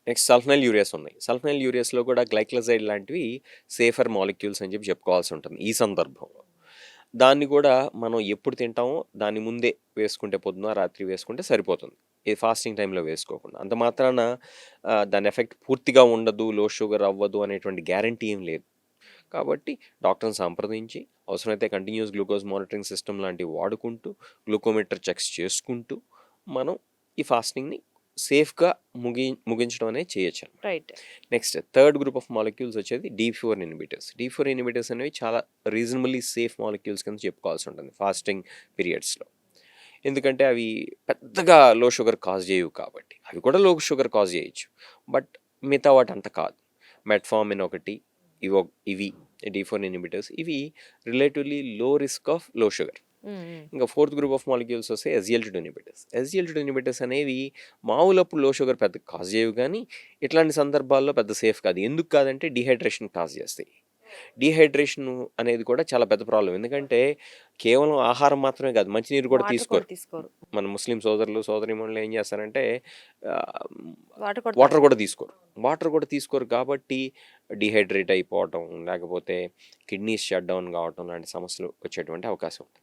Next సల్ఫనైల్ ureas ఉన్నాయి. సల్ఫనైల్ యూరియాస్‌లో కూడా గ్లైకోజైడ్ లాంటివి సేఫర్ మాలిక్యూల్స్ అని చెప్పుకోవాల్సి ఉంటుంది ఈ సందర్భంలో. దాన్ని కూడా మనం ఎప్పుడు తింటామో దాని ముందే వేసుకుంటే పొద్దున, రాత్రి వేసుకుంటే సరిపోతుంది. ఇది ఫాస్టింగ్ టైమ్‌లో వేసుకోకుండా. అంత మాత్రాన దాని ఎఫెక్ట్ పూర్తిగా ఉండదు, లో షుగర్ అవ్వదు అనేటువంటి గ్యారంటీ ఏం లేదు. కాబట్టి డాక్టర్‌ని సంప్రదించి అవసరమైతే కంటిన్యూయస్ గ్లూకోజ్ మానిటరింగ్ సిస్టమ్ లాంటివి వాడుకుంటూ, గ్లూకోమీటర్ చెక్స్ చేసుకుంటూ మనం ఈ ఫాస్టింగ్‌ని సేఫ్‌గా ముగించడం అనేది చేయొచ్చు. Right. Next third group of molecules వచ్చేది D4 ఇన్హిబిటర్స్. D4 ఇన్హిబిటర్స్ అనేవి చాలా రీజనబుల్లీ సేఫ్ మాలిక్యూల్స్ కింద చెప్పుకోవాల్సి ఉంటుంది ఫాస్టింగ్ పీరియడ్స్‌లో. ఎందుకంటే అవి పెద్దగా లో షుగర్ కాజ్ చేయవు కాబట్టి. అవి కూడా లో షుగర్ కాజ్ చేయొచ్చు. బట్ మిగతా వాటి అంత కాదు. మెట్ఫార్మిన్ ఒకటి, ఇవి D4 ఇన్హిబిటర్స్ ఇవి రిలేటివ్‌లీ లో రిస్క్ ఆఫ్ లో షుగర్. ఇంకా ఫోర్త్ గ్రూప్ ఆఫ్ మాలిక్యూల్స్ వస్తే SGLT2 ఇన్హిబిటర్స్. SGLT2 ఇన్హిబిటర్స్ అనేవి మామూలప్పుడు లో షుగర్ పెద్ద కాజ్ చేయవు కానీ ఇట్లాంటి సందర్భాల్లో పెద్ద సేఫ్ కాదు. ఎందుకు కాదంటే డీహైడ్రేషన్ కాజ్ చేస్తాయి. డీహైడ్రేషన్ అనేది కూడా చాలా పెద్ద ప్రాబ్లం. ఎందుకంటే కేవలం ఆహారం మాత్రమే కాదు, మంచినీరు కూడా వాటర్ కూడా తీసుకోరు. తీసుకోరు. మన ముస్లిం సోదరులు, సోదరీమణులు ఏం చేస్తారంటే వాటర్ కూడా వాటర్ తాగరు. కూడా తీసుకోరు. వాటర్ కూడా తీసుకోరు కాబట్టి డీహైడ్రేట్ అయిపోవటం, లేకపోతే కిడ్నీస్ షట్ డౌన్ కావటం లాంటి సమస్యలు వచ్చేటువంటి అవకాశం ఉంది.